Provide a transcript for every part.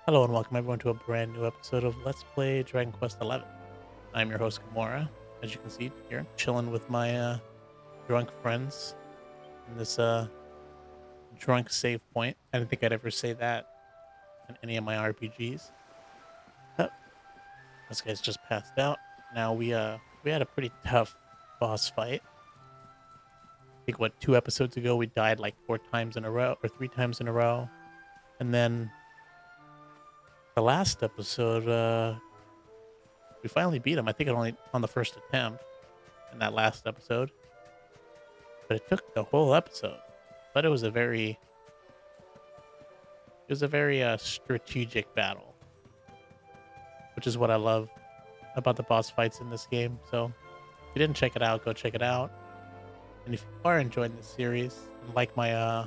Hello and welcome everyone to a brand new episode of Let's Play Dragon Quest XI. I'm your host Gamora. As you can see here, chilling with my drunk friends in this drunk save point. I didn't think I'd ever say that in any of my RPGs. Huh, this guy's just passed out. Now we had a pretty tough boss fight. I think what 2 episodes ago we died like 4 times in a row or 3 times in a row, and then the last episode we finally beat him. I think it only on the first attempt in that last episode, but it took the whole episode. But it was a very strategic battle, which is what I love about the boss fights in this game. So if you didn't check it out, go check it out. And if you are enjoying this series and like uh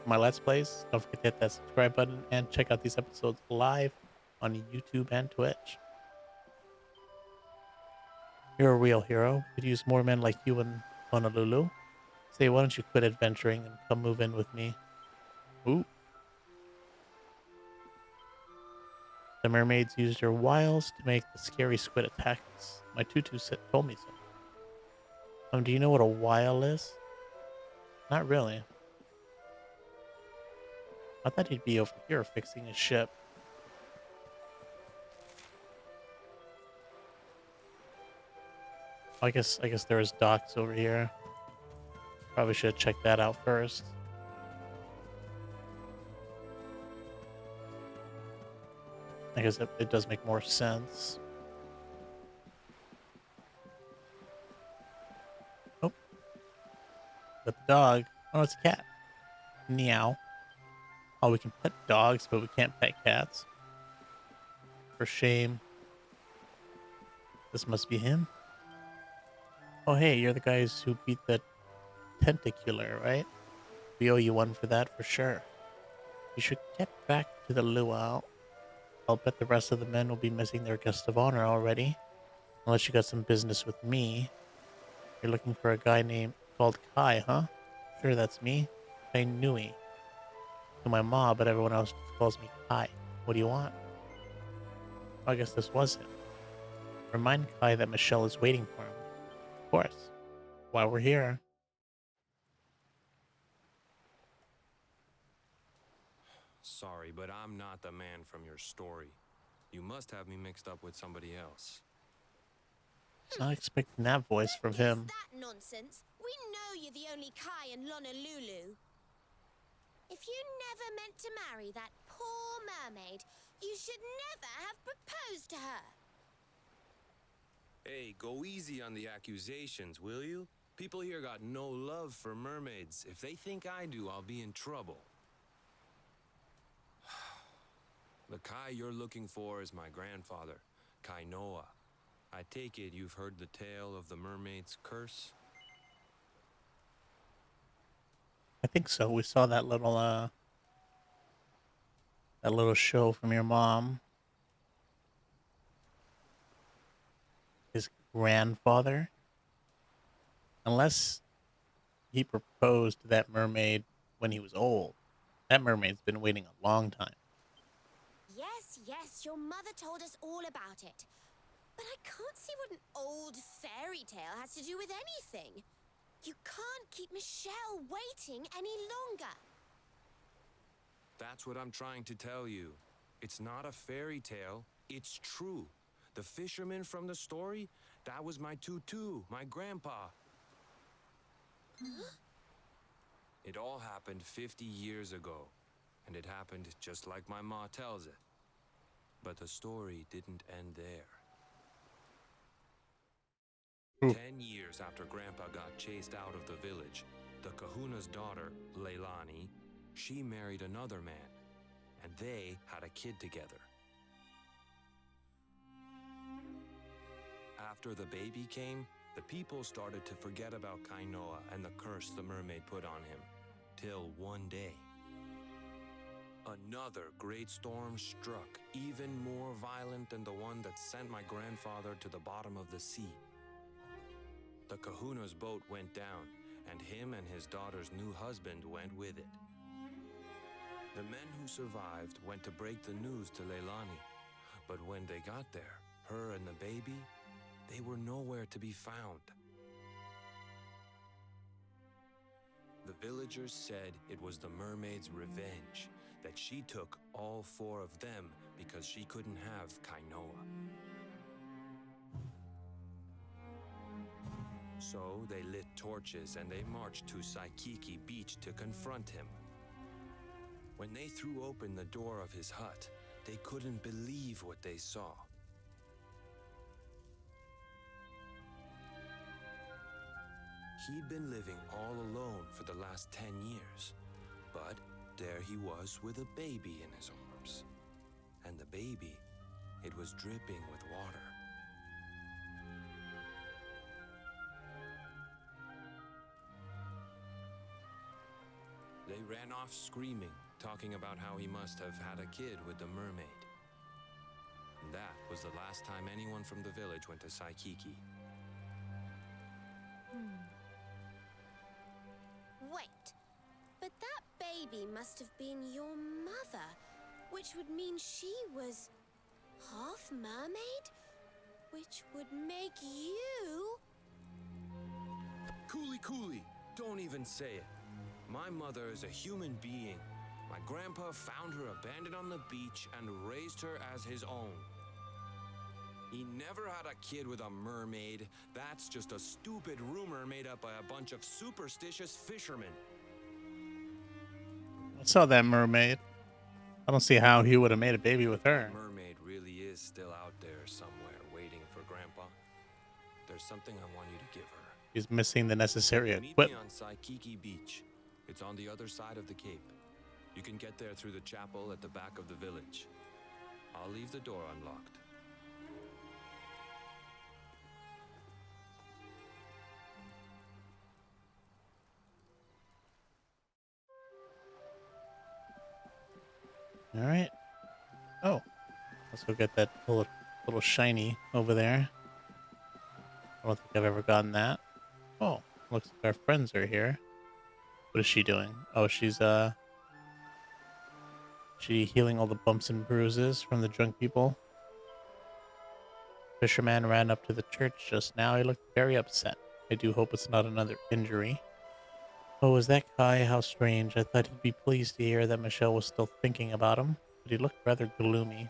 my let's plays, don't forget to hit that subscribe button and check out these episodes live on YouTube and Twitch. You're a real hero. Could use more men like you in Honolulu. Say, why don't you quit adventuring and come move in with me? Ooh. The mermaids used their wiles to make the scary squid attack us. My tutu told me so. Do you know what a wile is? Not really. I thought he'd be over here fixing his ship. I guess there was docks over here. Probably should have checked that out first. I guess it does make more sense. Oh, the dog. Oh, it's a cat. Meow. Oh, we can pet dogs, but we can't pet cats. For shame. This must be him. Oh, hey, you're the guys who beat the tentacular, right? We owe you one for that for sure. You should get back to the luau. I'll bet the rest of the men will be missing their guest of honor already. Unless you got some business with me. You're looking for a guy named called Kai, huh? Sure, that's me. Kai Nui. To my ma, but everyone else just calls me Kai. What do you want? I guess this was him. Remind Kai that Michelle is waiting for him. Of course. While we're here. Sorry, but I'm not the man from your story. You must have me mixed up with somebody else. I was not expecting that voice from Don't guess him. that nonsense. We know you're the only Kai in Honolulu. If you never meant to marry that poor mermaid, you should never have proposed to her. Hey, go easy on the accusations, will you? People here got no love for mermaids. If they think I do, I'll be in trouble. The Kai you're looking for is my grandfather, Kai Noah. I take it you've heard the tale of the mermaid's curse? I think so. We saw that little show from your mom. His grandfather. Unless he proposed to that mermaid when he was old. That mermaid's been waiting a long time. Yes, your mother told us all about it. But I can't see what an old fairy tale has to do with anything. You can't keep Michelle waiting any longer. That's what I'm trying to tell you. It's not a fairy tale, it's true. The fisherman from the story, that was my tutu, my grandpa. It all happened 50 years ago, and it happened just like my ma tells it. But the story didn't end there. Ooh. 10 years after Grandpa got chased out of the village, the kahuna's daughter, Leilani, she married another man, and they had a kid together. After the baby came, the people started to forget about Kainoa and the curse the mermaid put on him, till one day. Another great storm struck, even more violent than the one that sent my grandfather to the bottom of the sea. The kahuna's boat went down, and him and his daughter's new husband went with it. The men who survived went to break the news to Leilani, but when they got there, her and the baby, they were nowhere to be found. The villagers said it was the mermaid's revenge, that she took all 4 of them because she couldn't have Kainoa. So they lit torches and they marched to Saikiki Beach to confront him. When they threw open the door of his hut, they couldn't believe what they saw. He'd been living all alone for the last 10 years, but there he was with a baby in his arms. And the baby, it was dripping with water. They ran off screaming, talking about how he must have had a kid with the mermaid. And that was the last time anyone from the village went to Saikiki. Wait, but that baby must have been your mother, which would mean she was half mermaid, which would make you... Cooley, don't even say it. My mother is a human being. My grandpa found her abandoned on the beach and raised her as his own. He never had a kid with a mermaid. That's just a stupid rumor made up by a bunch of superstitious fishermen. I saw that mermaid. I don't see how he would have made a baby with her. That mermaid really is still out there somewhere waiting for Grandpa. There's something I want you to give her. He's missing the necessary Meet me equipment. on Saikiki Beach. It's on the other side of the cape. You can get there through the chapel at the back of the village. I'll leave the door unlocked. All right. Oh, let's go get that little shiny over there. I don't think I've ever gotten that. Oh, looks like our friends are here. What is she doing? Oh, she healing all the bumps and bruises from the drunk people. Fisherman ran up to the church just now. He looked very upset. I do hope it's not another injury. Oh, is that Kai? How strange. I thought he'd be pleased to hear that Michelle was still thinking about him, but he looked rather gloomy.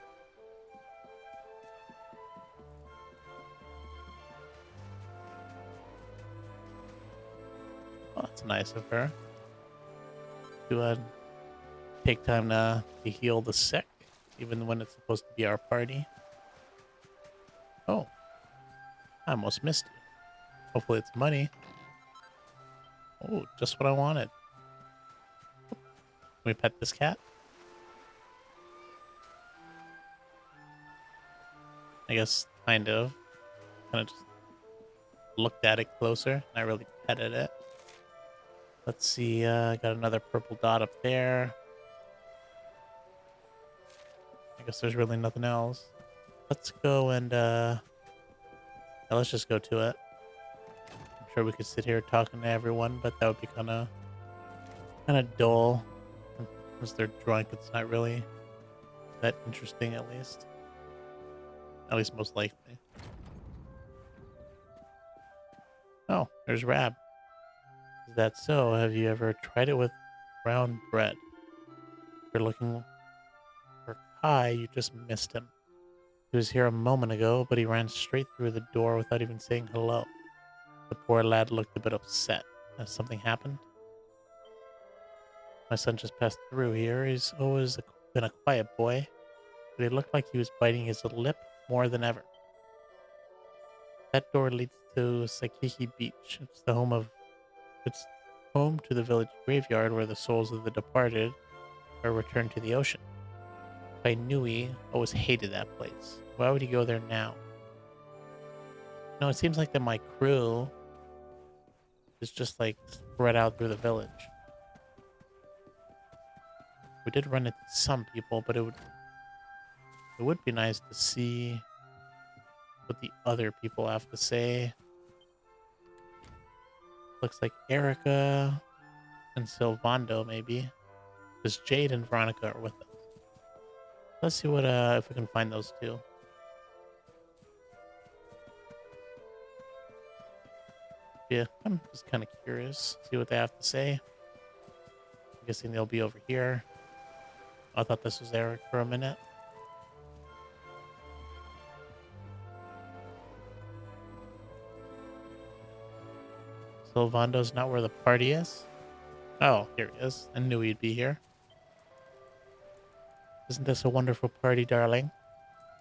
Oh, that's nice of her. To take time to heal the sick, even when it's supposed to be our party. Oh, I almost missed you. Hopefully it's money. Oh, just what I wanted. Can we pet this cat? I guess kind of. Kind of just looked at it closer. Not really petted it. Let's see. Got another purple dot up there. I guess there's really nothing else. Let's go and yeah, let's just go to it. I'm sure we could sit here talking to everyone, but that would be kind of dull. Once they're drunk, it's not really that interesting, at least. At least most likely. Oh, there's Rab. Is that so? Have you ever tried it with brown bread? If you're looking for Kai, you just missed him. He was here a moment ago, but he ran straight through the door without even saying hello. The poor lad looked a bit upset. Has something happened? My son just passed through here. He's always been a quiet boy, but he looked like he was biting his lip more than ever. That door leads to Saikiki Beach. It's home to the village graveyard where the souls of the departed are returned to the ocean. Kainui always hated that place. Why would he go there now? No, it seems like that my crew is just like spread out through the village. We did run into some people, but it would be nice to see what the other people have to say. Looks like Erica and Silvando, maybe. Because Jade and Veronica are with us. Let's see what if we can find those two. Yeah, I'm just kind of curious. See what they have to say. I'm guessing they'll be over here. I thought this was Eric for a minute. Silvando's not where the party is? Oh, here he is. I knew he'd be here. Isn't this a wonderful party, darling?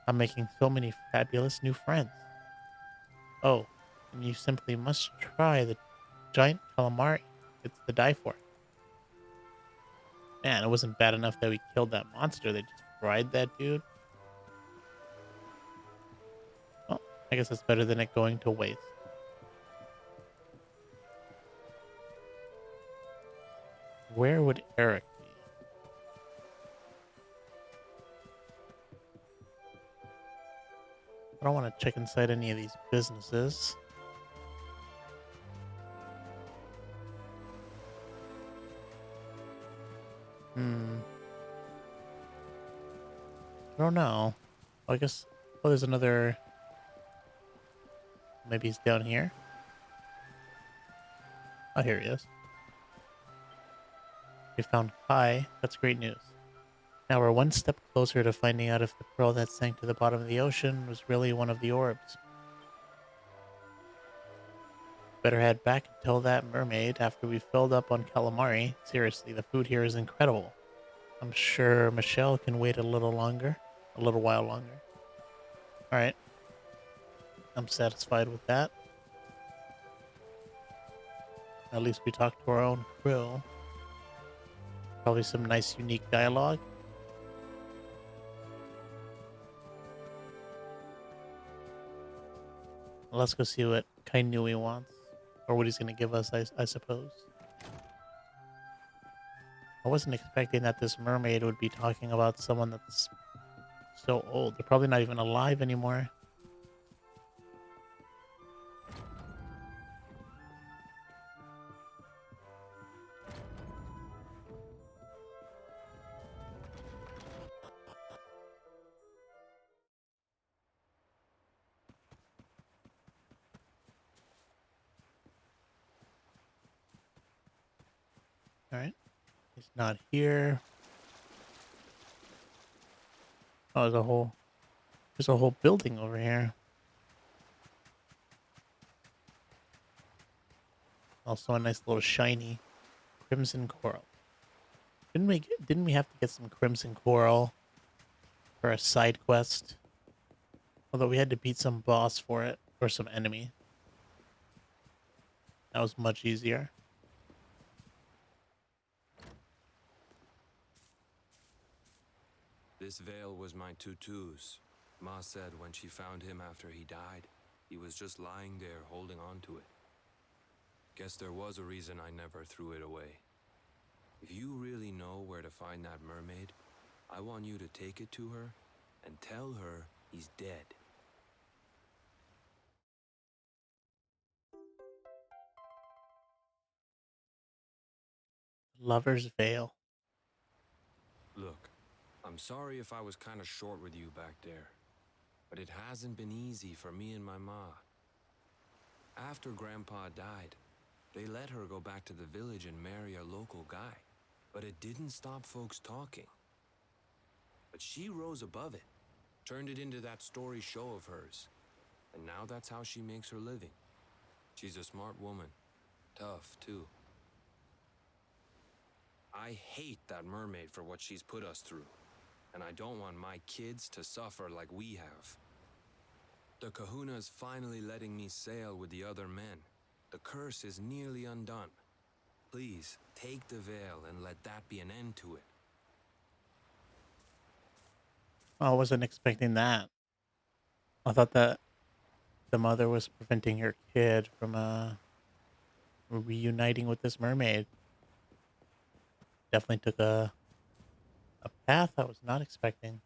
I'm making so many fabulous new friends. Oh, and you simply must try the giant calamari. It's to die for. Man, it wasn't bad enough that we killed that monster. They just fried that dude. Well, I guess it's better than it going to waste. Where would Eric be? I don't want to check inside any of these businesses. I don't know. Well, I guess. Oh, there's another. Maybe he's down here. Oh, here he is. We found Kai. That's great news. Now we're one step closer to finding out if the pearl that sank to the bottom of the ocean was really one of the orbs. Better head back and tell that mermaid after we filled up on calamari. Seriously, the food here is incredible. I'm sure Michelle can wait a little longer. A little while longer. Alright. I'm satisfied with that. At least we talked to our own crew. Probably some nice, unique dialogue. Let's go see what Kainui wants. Or what he's going to give us, I suppose. I wasn't expecting that this mermaid would be talking about someone that's so old. They're probably not even alive anymore. Alright. He's not here. Oh, there's a whole building over here. Also a nice little shiny crimson coral. Didn't we have to get some crimson coral for a side quest? Although we had to beat some boss for it, or some enemy. That was much easier. This veil was my tutu's. Ma said when she found him after he died, he was just lying there holding on to it. Guess there was a reason I never threw it away. If you really know where to find that mermaid, I want you to take it to her and tell her he's dead. Lover's Veil. Look, I'm sorry if I was kind of short with you back there, but it hasn't been easy for me and my ma. After Grandpa died, they let her go back to the village and marry a local guy, but it didn't stop folks talking. But she rose above it, turned it into that story show of hers, and now that's how she makes her living. She's a smart woman, tough too. I hate that mermaid for what she's put us through, and I don't want my kids to suffer like we have. The Kahuna's finally letting me sail with the other men. The curse is nearly undone. Please, take the veil and let that be an end to it. Oh, I wasn't expecting that. I thought that the mother was preventing her kid from reuniting with this mermaid. Definitely took a path I was not expecting.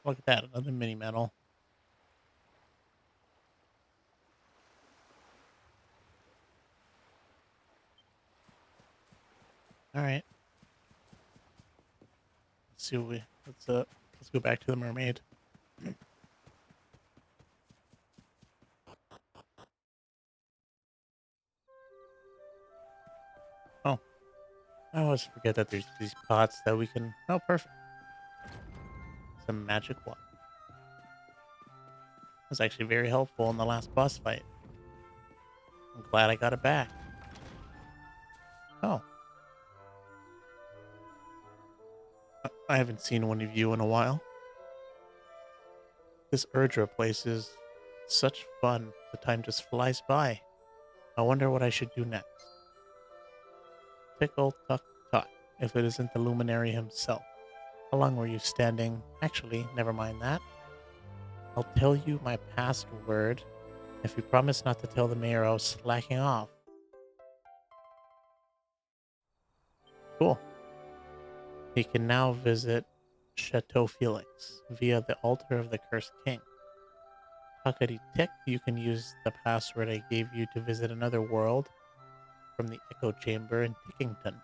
Look at that, another mini medal. All right. Let's see what we let's go back to the mermaid. Oh, I always forget that there's these pots that we can. Oh, perfect. Some magic water. Was actually very helpful in the last boss fight. I'm glad I got it back. Oh, I haven't seen one of you in a while. This Erdra place is such fun. The time just flies by. I wonder what I should do next. Tickle, tuck, tot. If it isn't the luminary himself. How long were you standing? Actually, never mind that. I'll tell you my password if you promise not to tell the mayor I was slacking off. Cool. He can now visit Chateau Felix via the altar of the Cursed King. Huckety tick, you can use the password I gave you to visit another world from the Echo Chamber in Tickington.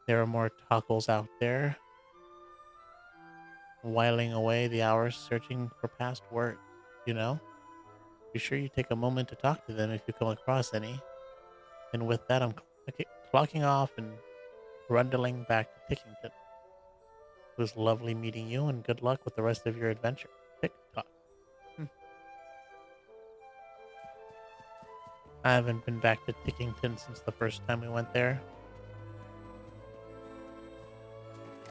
There are more toggles out there, whiling away the hours searching for past words. You know? Be sure you take a moment to talk to them if you come across any. And with that, I'm clocking off and rundling back to Tickington. It was lovely meeting you, and good luck with the rest of your adventure. Tick tock. I haven't been back to Tickington since the first time we went there.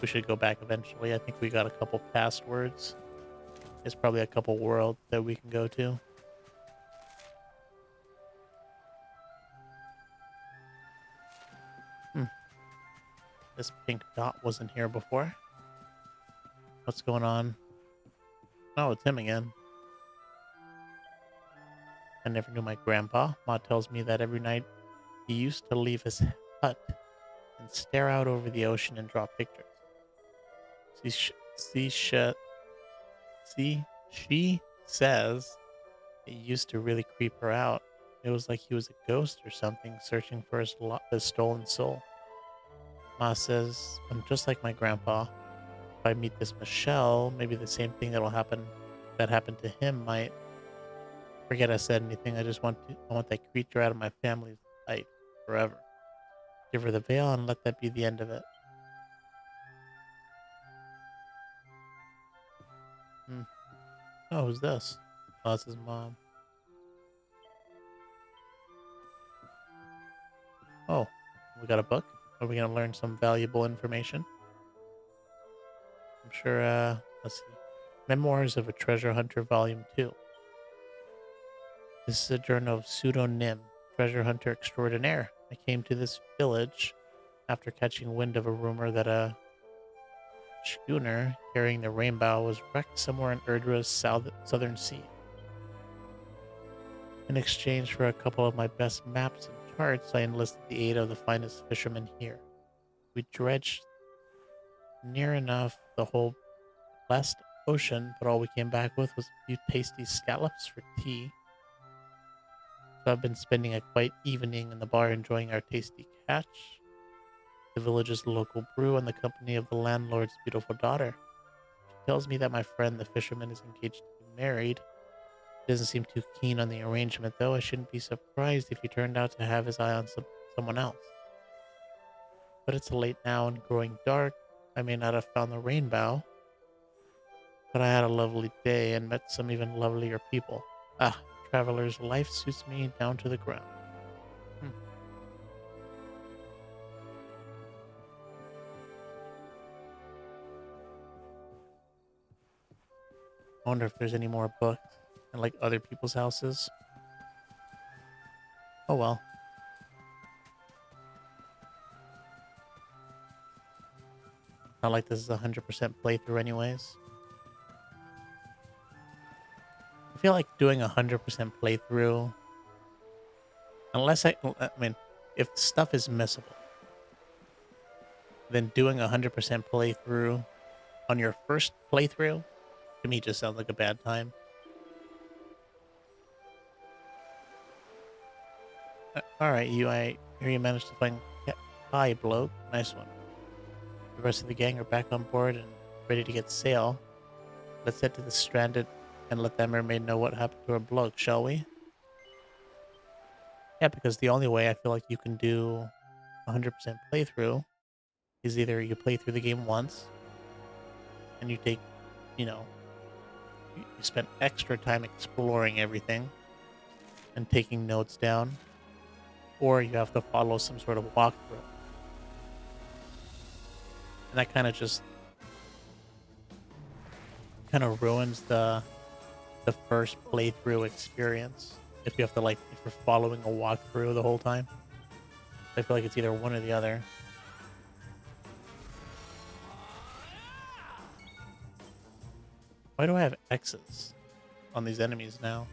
We should go back eventually. I think we got a couple passwords. There's probably a couple worlds that we can go to. This pink dot wasn't here before. What's going on? Oh, it's him again. I never knew my grandpa. Ma tells me that every night he used to leave his hut and stare out over the ocean and draw pictures. See, she says it used to really creep her out. It was like he was a ghost or something searching for his stolen soul. Ma says, I'm just like my grandpa. If I meet this Michelle, maybe the same thing that happened to him might. Forget I said anything. I want that creature out of my family's life forever. Give her the veil and let that be the end of it. Hmm. Oh, who's this? Oh, it's his mom. Oh, we got a book. Are we gonna learn some valuable information? I'm sure. Let's see. Memoirs of a Treasure Hunter, Volume 2. This is a journal of pseudonym, treasure hunter extraordinaire. I came to this village after catching wind of a rumor that a schooner carrying the rainbow was wrecked somewhere in Erdra's southern sea. In exchange for a couple of my best maps and charts, I enlisted the aid of the finest fishermen here. We dredged near enough the whole blessed ocean, but all we came back with was a few tasty scallops for tea. So I've been spending a quiet evening in the bar enjoying our tasty catch, the village's local brew, and the company of the landlord's beautiful daughter. She tells me that my friend the fisherman is engaged to be married. He doesn't seem too keen on the arrangement, though. I shouldn't be surprised if he turned out to have his eye on someone else. But it's late now and growing dark. I may not have found the rainbow, but I had a lovely day and met some even lovelier people. Ah, traveler's life suits me down to the ground. Hmm. I wonder if there's any more books in like other people's houses. Oh well. Not like this is 100% playthrough anyways. I feel like doing 100% playthrough, I mean, if stuff is missable, then doing 100% playthrough on your first playthrough, to me just sounds like a bad time. All right, I hear you managed to find Hi, bloke. Nice one. The rest of the gang are back on board and ready to get sail. Let's head to the stranded and let that mermaid know what happened to her bloke, shall we? Yeah, because the only way I feel like you can do 100% playthrough is either you play through the game once and you take, you know, you spend extra time exploring everything and taking notes down, or you have to follow some sort of walkthrough. And that kind of ruins the first playthrough experience if you have to like if you're following a walkthrough the whole time. I feel like it's either one or the other. Why do I have X's on these enemies now?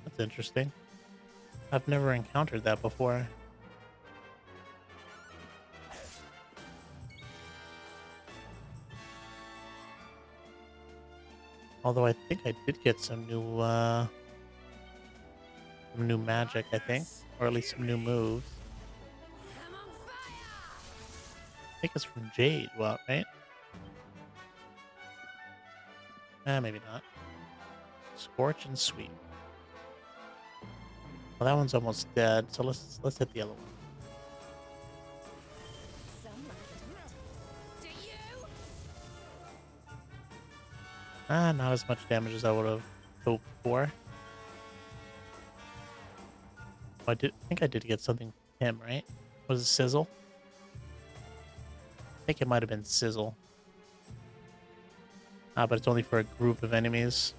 That's interesting. I've never encountered that before. Although I think I did get some new magic, I think. Or at least some new moves. I think it's from Jade, well, right? Maybe not. Scorch and Sweep. Well, that one's almost dead, so let's hit the other one. Do you? Not as much damage as I would have hoped for. I think I did get something from him, right? Was it Sizzle? I think it might have been Sizzle. But it's only for a group of enemies.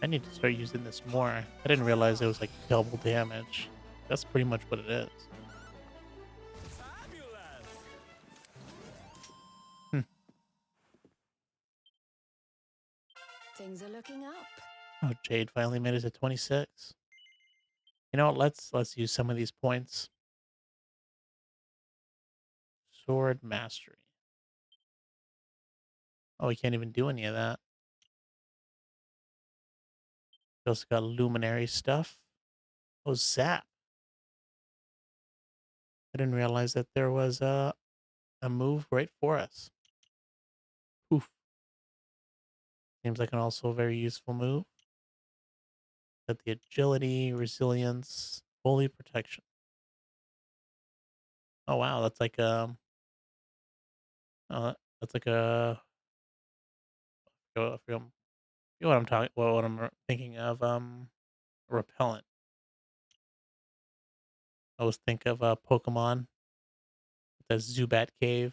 I need to start using this more. I didn't realize it was like double damage. That's pretty much what it is. Hmm. Things are looking up. Oh, Jade finally made it to 26. You know what? Let's use some of these points. Sword mastery. Oh, we can't even do any of that. We also got luminary stuff. Oh, zap. I didn't realize that there was a move right for us. Oof. Seems like an also very useful move. Got the agility, resilience, holy protection. Oh wow, that's like that's like a I forget what I'm talking what I'm thinking of repellent. I always think of Pokemon, the Zubat cave.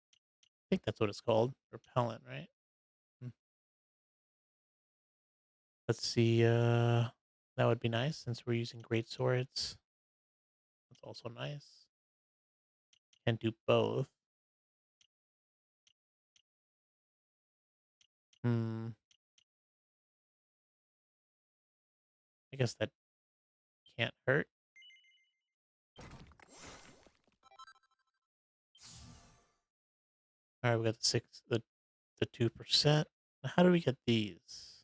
I think that's what it's called. Repellent, right? Hmm. Let's see, that would be nice since we're using great swords. That's also nice. Can't do both. Hmm. I guess that can't hurt. All right, we got the 2%. How do we get these?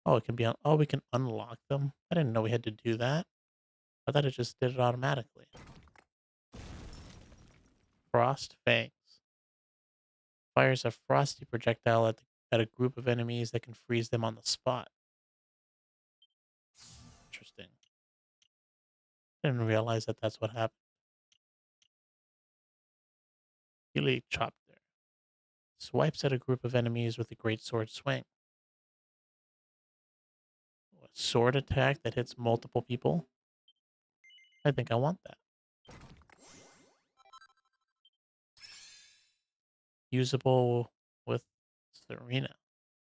Oh, it can be on. Oh, we can unlock them. I didn't know we had to do that. I thought it just did it automatically. Frost Fangs fires a frosty projectile at a group of enemies that can freeze them on the spot. Interesting. Didn't realize that that's what happened. Really chopped there. Swipes at a group of enemies with a great sword swing. A sword attack that hits multiple people. I think I want that. Usable with Serena.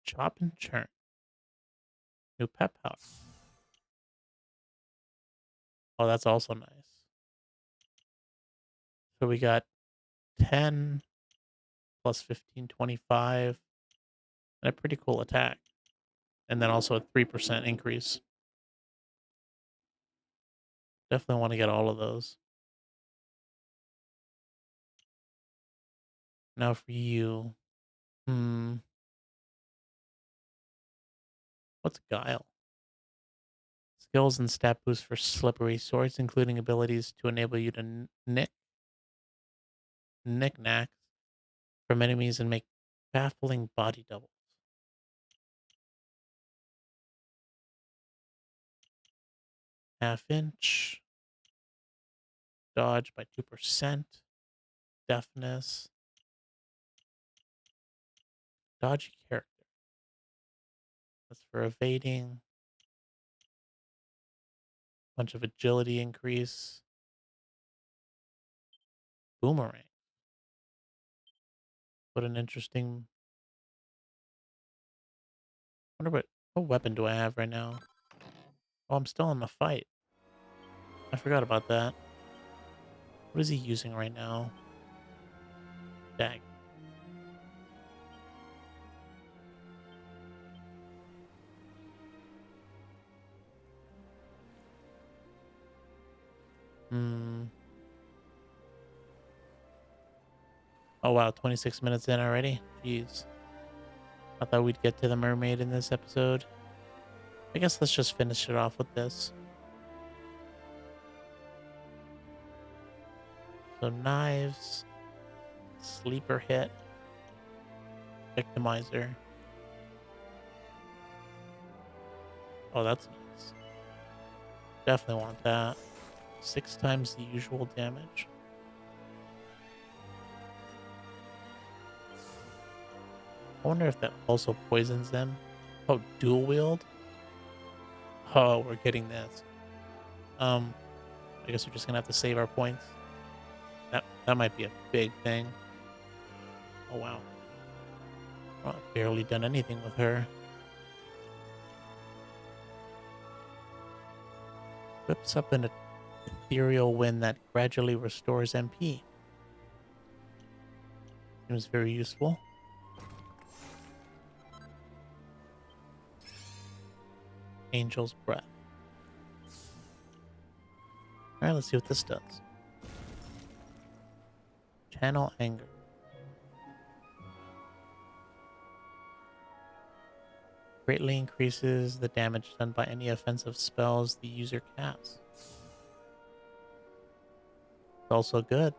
Chop and churn. New pep power. Oh, that's also nice. So we got 10 plus 15, 25, and a pretty cool attack. And then also a 3% increase. Definitely want to get all of those. Now for you. Hmm. What's Guile? Skills and stat boosts for slippery swords, including abilities to enable you to knickknacks from enemies and make baffling body doubles. Half inch. Dodge by 2%. Deafness. Dodgy character. That's for evading. Bunch of agility increase. Boomerang. What an interesting. Wonder what weapon do I have right now? Oh, I'm still in the fight. I forgot about that. What is he using right now? Dag. Hmm. Oh wow, 26 minutes in already? Jeez. I thought we'd get to the mermaid in this episode. I guess let's just finish it off with this. So knives, sleeper hit, victimizer. Oh, that's nice. Definitely want that. 6 times the usual damage. I wonder if that also poisons them. Oh, dual wield? Oh, we're getting this. I guess we're just gonna have to save our points. That might be a big thing. Oh wow. Well, I've barely done anything with her. Whips up an ethereal wind that gradually restores MP. Seems very useful. Angel's breath. Alright, let's see what this does. Channel anger. Greatly increases the damage done by any offensive spells the user casts. It's also good.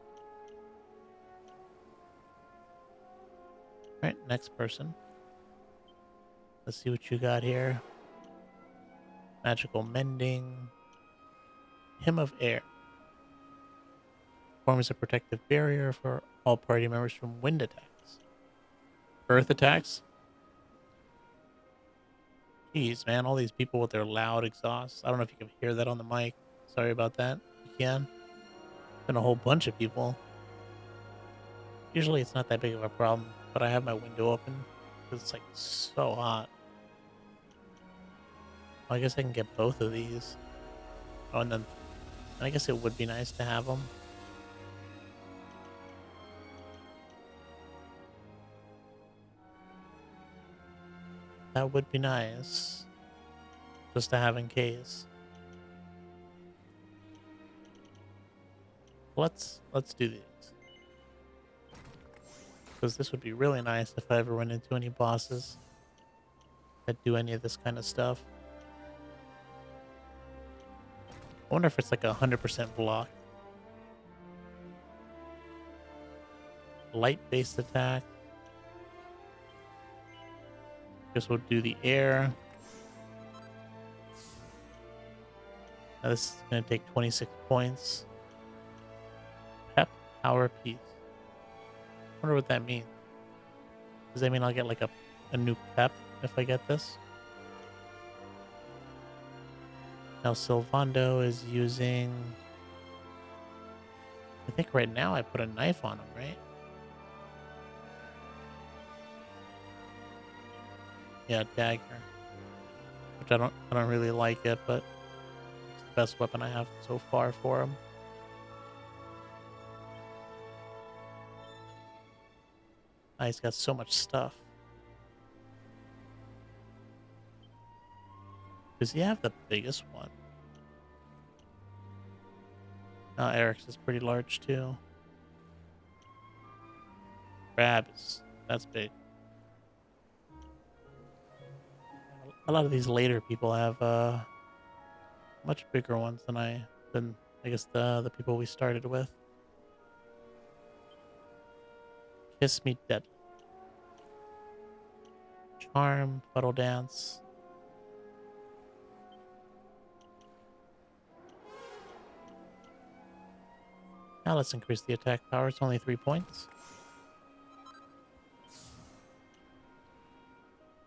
Alright, next person. Let's see what you got here. Magical mending. Hymn of air. Forms a protective barrier for all party members from wind attacks. Earth attacks? Jeez, man, all these people with their loud exhausts. I don't know if you can hear that on the mic. Sorry about that. You can. Been a whole bunch of people. Usually it's not that big of a problem, but I have my window open because it's like so hot. Well, I guess I can get both of these. Oh, and then I guess it would be nice to have them. That would be nice. Just to have in case. Let's do these. Because this would be really nice if I ever run into any bosses that do any of this kind of stuff. I wonder if it's like 100% block. Light-based attack. Guess we'll do the air. Now this is going to take 26 points. Pep power piece. Wonder what that means. Does that mean I'll get like a new pep if I get this? Now Sylvando is using... I think right now I put a knife on him, right? Yeah, dagger. Which I don't really like it, but it's the best weapon I have so far for him. Ah, he's got so much stuff. Does he have the biggest one? Eric's is pretty large too. crab that's big. A lot of these later people have much bigger ones than I guess the people we started with. Kiss Me Deadly. Charm, Puddle Dance. Now let's increase the attack power. It's only 3 points.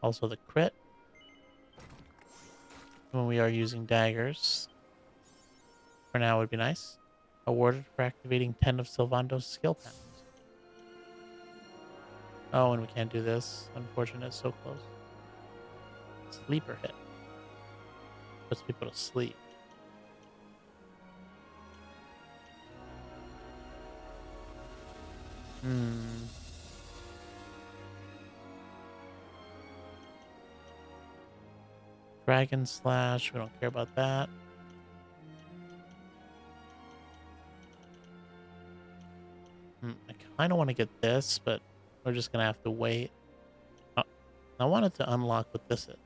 Also the crit. When we are using daggers. For now would be nice. Awarded for activating 10 of Sylvando's skill panels. Oh, and we can't do this. Unfortunate, so close. Sleeper hit. Puts people to sleep. Dragon Slash, we don't care about that. I kind of want to get this, but we're just going to have to wait. I wanted to unlock what this is.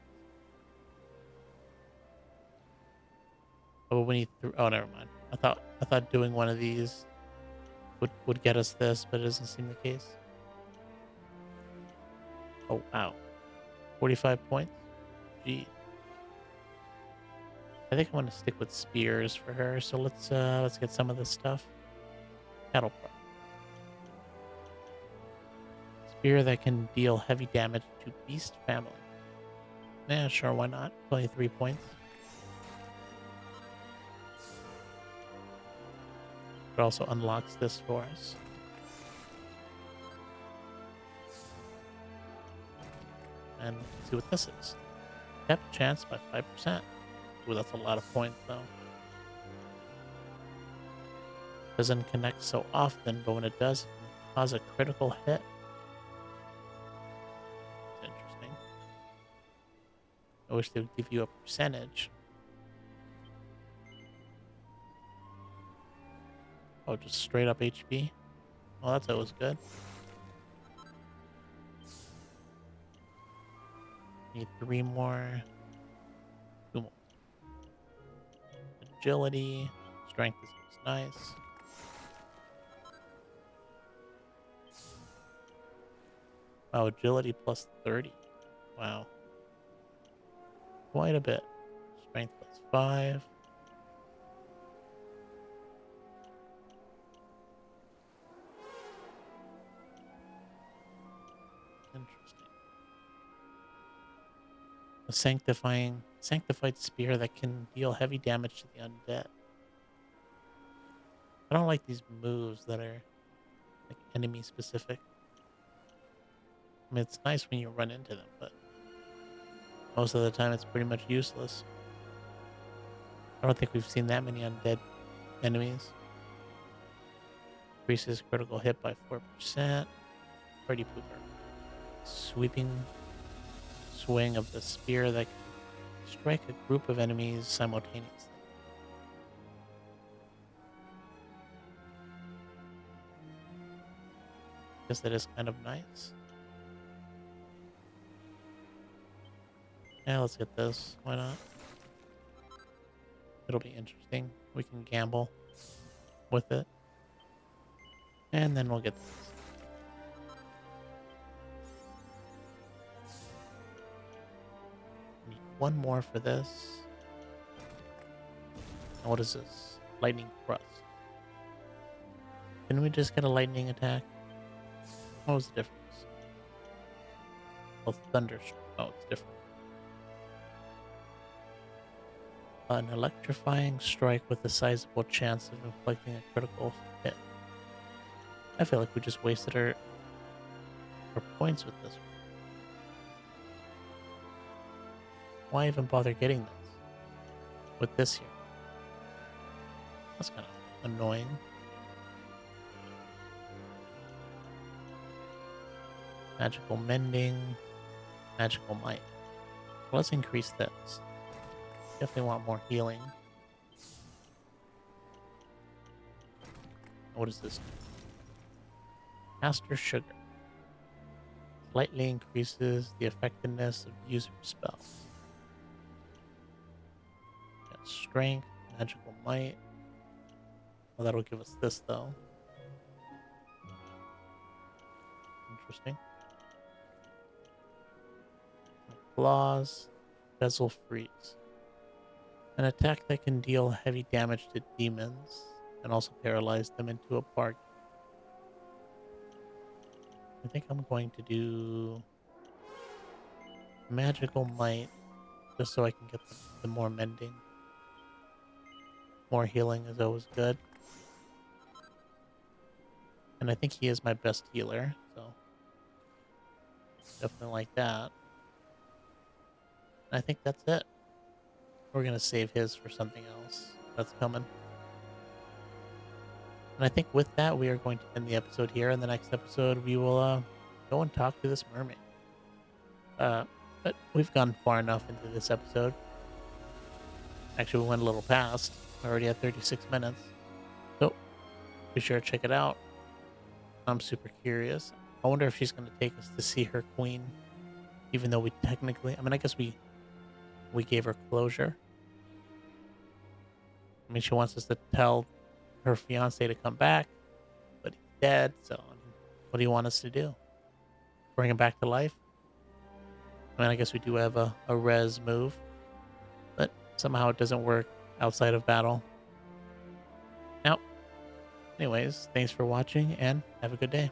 Oh, we need oh, never mind. I thought doing one of these would get us this, but it doesn't seem the case. Oh, wow. 45 points? Gee. I think I want to stick with spears for her, so let's get some of this stuff. Cattle prod. Spear that can deal heavy damage to beast family. Yeah, sure, why not? Only 3 points. It also unlocks this for us. And let's see what this is. Kept chance by 5%. Ooh, that's a lot of points, though. Doesn't connect so often, but when it does, it can cause a critical hit. It's interesting. I wish they would give you a percentage. Oh, just straight up HP? Well, that's always good. Need 3 more. 2 more. Agility. Strength is nice. Wow, agility plus 30. Wow. Quite a bit. Strength plus 5. Interesting. A sanctified spear that can deal heavy damage to the undead. I don't like these moves that are like enemy specific. I mean, it's nice when you run into them, but most of the time it's pretty much useless. I don't think we've seen that many undead enemies. Increases critical hit by 4%. Party pooper. Sweeping swing of the spear that can strike a group of enemies simultaneously. Guess that is kind of nice. Yeah, let's get this. Why not? It'll be interesting. We can gamble with it. And then we'll get this. Need 1 more for this. And what is this? Lightning thrust. Can we just get a lightning attack? What was the difference? Oh, thunderstorm. Oh, it's different. An electrifying strike with a sizable chance of inflicting a critical hit. I feel like we just wasted our points with this one. Why even bother getting this? With this here. That's kind of annoying. Magical mending. Magical might. Well, let's increase this. Definitely want more healing. What is this? Caster sugar. Slightly increases the effectiveness of user spells. Got strength, magical might. Well, that'll give us this though. Interesting. Claws, bezel freeze. An attack that can deal heavy damage to demons and also paralyze them into a bargain. I think I'm going to do magical might just so I can get the more mending. More healing is always good. And I think he is my best healer, so definitely like that. And I think that's it. We're going to save his for something else that's coming. And I think with that, we are going to end the episode here. In the next episode, we will go and talk to this mermaid. But we've gone far enough into this episode. Actually, we went a little past. We're already at 36 minutes. So be sure to check it out. I'm super curious. I wonder if she's going to take us to see her queen. Even though we technically... I mean, I guess we gave her closure. I mean, she wants us to tell her fiance to come back. But he's dead, so... I mean, what do you want us to do? Bring him back to life? I mean, I guess we do have a res move. But somehow it doesn't work outside of battle. Now, anyways, thanks for watching and have a good day.